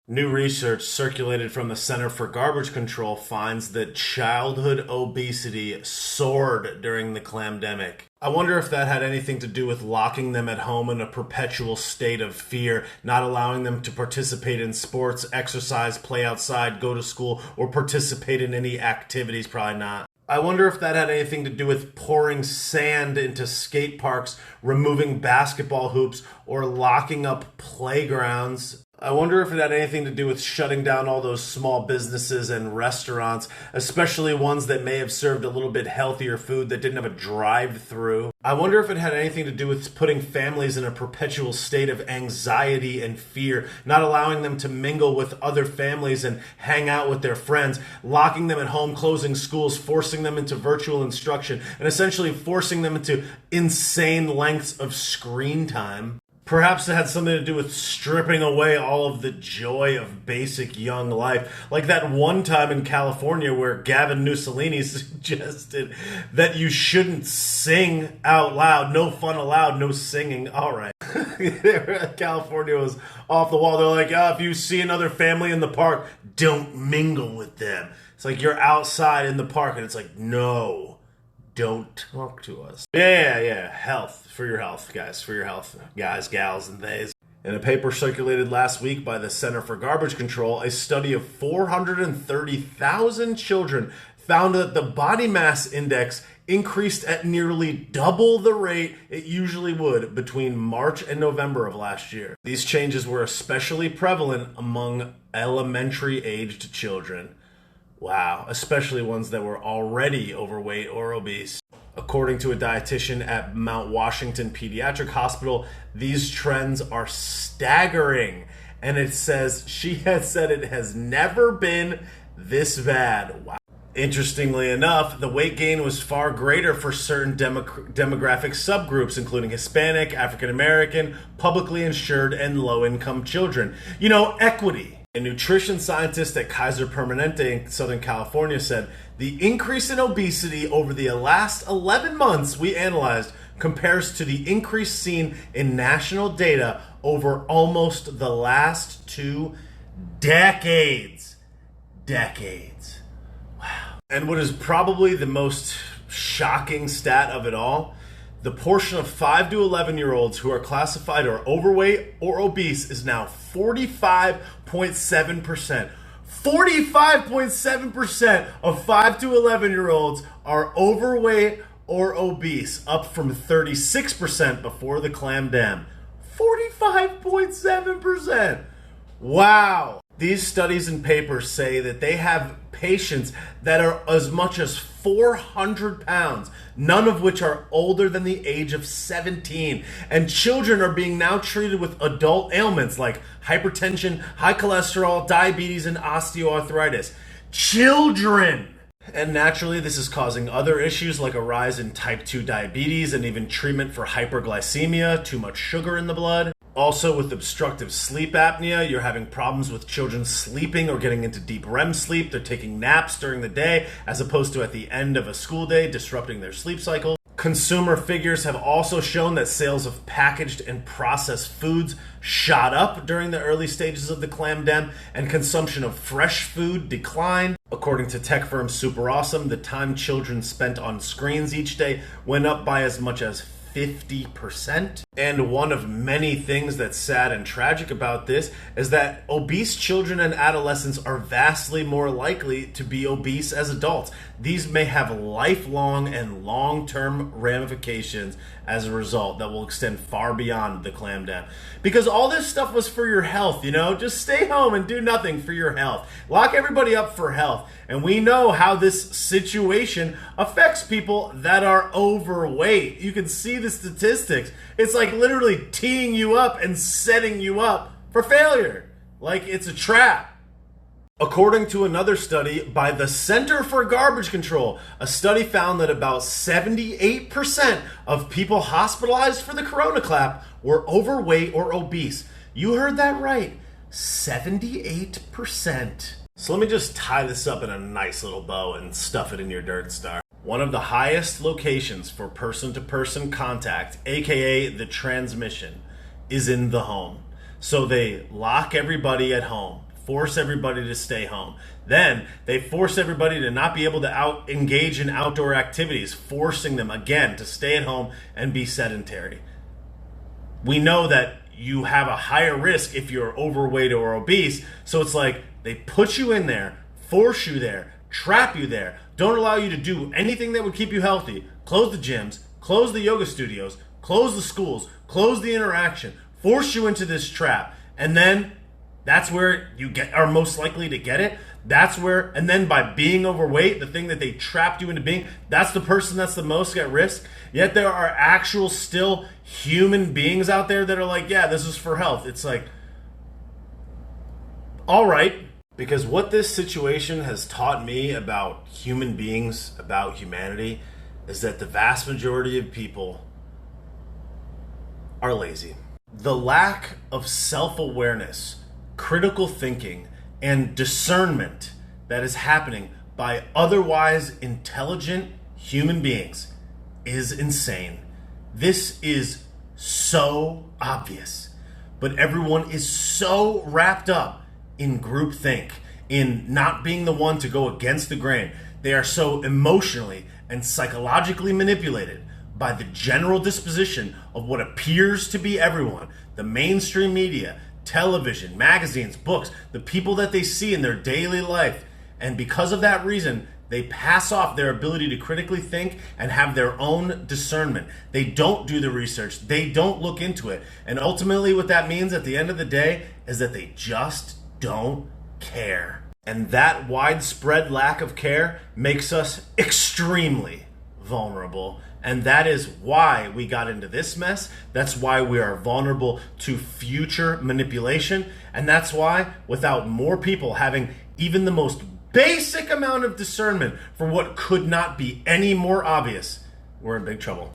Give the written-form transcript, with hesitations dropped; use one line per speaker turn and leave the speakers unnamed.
New research circulated from the Center for Garbage Control finds that childhood obesity soared during the clamdemic. I wonder if that had anything to do with locking them at home in a perpetual state of fear, not allowing them to participate in sports, exercise, play outside, go to school, or participate in any activities. Probably not. I wonder if that had anything to do with pouring sand into skate parks, removing basketball hoops, or locking up playgrounds. I wonder if it had anything to do with shutting down all those small businesses and restaurants, especially ones that may have served a little bit healthier food that didn't have a drive-through. I wonder if it had anything to do with putting families in a perpetual state of anxiety and fear, not allowing them to mingle with other families and hang out with their friends, locking them at home, closing schools, forcing them into virtual instruction, and essentially forcing them into insane lengths of screen time. Perhaps it had something to do with stripping away all of the joy of basic young life. Like that one time in California where Gavin Mussolini suggested that you shouldn't sing out loud. No fun allowed, no singing. All right. California was off the wall. They're like, if you see another family in the park, don't mingle with them. It's like you're outside in the park and it's like, no. Don't talk to us. Yeah. Health. For your health, guys. For your health. Guys, gals, and theys. In a paper circulated last week by the Center for Garbage Control, a study of 430,000 children found that the body mass index increased at nearly double the rate it usually would between March and November of last year. These changes were especially prevalent among elementary-aged children. Wow, especially ones that were already overweight or obese. According to a dietitian at Mount Washington Pediatric Hospital, these trends are staggering. And it says, she has said it has never been this bad. Wow. Interestingly enough, the weight gain was far greater for certain demographic subgroups, including Hispanic, African American, publicly insured, and low-income children. You know, equity. A nutrition scientist at Kaiser Permanente in Southern California said, the increase in obesity over the last 11 months we analyzed compares to the increase seen in national data over almost the last 2 decades. Wow. And what is probably the most shocking stat of it all, the portion of 5 to 11-year-olds who are classified or overweight or obese is now 45.7%. 45.7% of 5 to 11-year-olds are overweight or obese, up from 36% before the clamdem. 45.7%. Wow. These studies and papers say that they have patients that are as much as 400 pounds, none of which are older than the age of 17. And children are being now treated with adult ailments like hypertension, high cholesterol, diabetes, and osteoarthritis. Children! And naturally, this is causing other issues like a rise in type 2 diabetes and even treatment for hyperglycemia, too much sugar in the blood. Also, with obstructive sleep apnea, you're having problems with children sleeping or getting into deep REM sleep. They're taking naps during the day as opposed to at the end of a school day, disrupting their sleep cycle. Consumer figures have also shown that sales of packaged and processed foods shot up during the early stages of the clamdem, and consumption of fresh food declined. According to tech firm Super Awesome, the time children spent on screens each day went up by as much as 50%. And one of many things that's sad and tragic about this is that obese children and adolescents are vastly more likely to be obese as adults. These may have lifelong and long-term ramifications as a result that will extend far beyond the clamdem. Because all this stuff was for your health, you know? Just stay home and do nothing for your health. Lock everybody up for health. And we know how this situation affects people that are overweight. You can see the statistics. It's like literally teeing you up and setting you up for failure. Like it's a trap. According to another study by the Center for Garbage Control, a study found that about 78% of people hospitalized for the corona clap were overweight or obese. You heard that right. 78%. So let me just tie this up in a nice little bow and stuff it in your Dirt Star. One of the highest locations for person-to-person contact, aka the transmission, is in the home. So they lock everybody at home. force everybody to stay home. Then they force everybody to not be able to engage in outdoor activities, forcing them again to stay at home and be sedentary. We know that you have a higher risk if you're overweight or obese, so it's like they put you in there, force you there, trap you there, don't allow you to do anything that would keep you healthy, close the gyms, close the yoga studios, close the schools, close the interaction, force you into this trap, and then that's where you are most likely to get it. That's where, and then by being overweight, the thing that they trapped you into being, that's the person that's the most at risk. Yet there are actual still human beings out there that are like, yeah, this is for health. It's like, all right. Because what this situation has taught me about human beings, about humanity, is that the vast majority of people are lazy. The lack of self-awareness, critical thinking, and discernment that is happening by otherwise intelligent human beings is insane. This is so obvious, but everyone is so wrapped up in groupthink, in not being the one to go against the grain. They are so emotionally and psychologically manipulated by the general disposition of what appears to be everyone, the mainstream media, television, magazines, books, the people that they see in their daily life. And because of that reason, they pass off their ability to critically think and have their own discernment. They don't do the research. They don't look into it. And ultimately what that means at the end of the day is that they just don't care. And that widespread lack of care makes us extremely vulnerable. And that is why we got into this mess. That's why we are vulnerable to future manipulation. And that's why, without more people having even the most basic amount of discernment for what could not be any more obvious, we're in big trouble.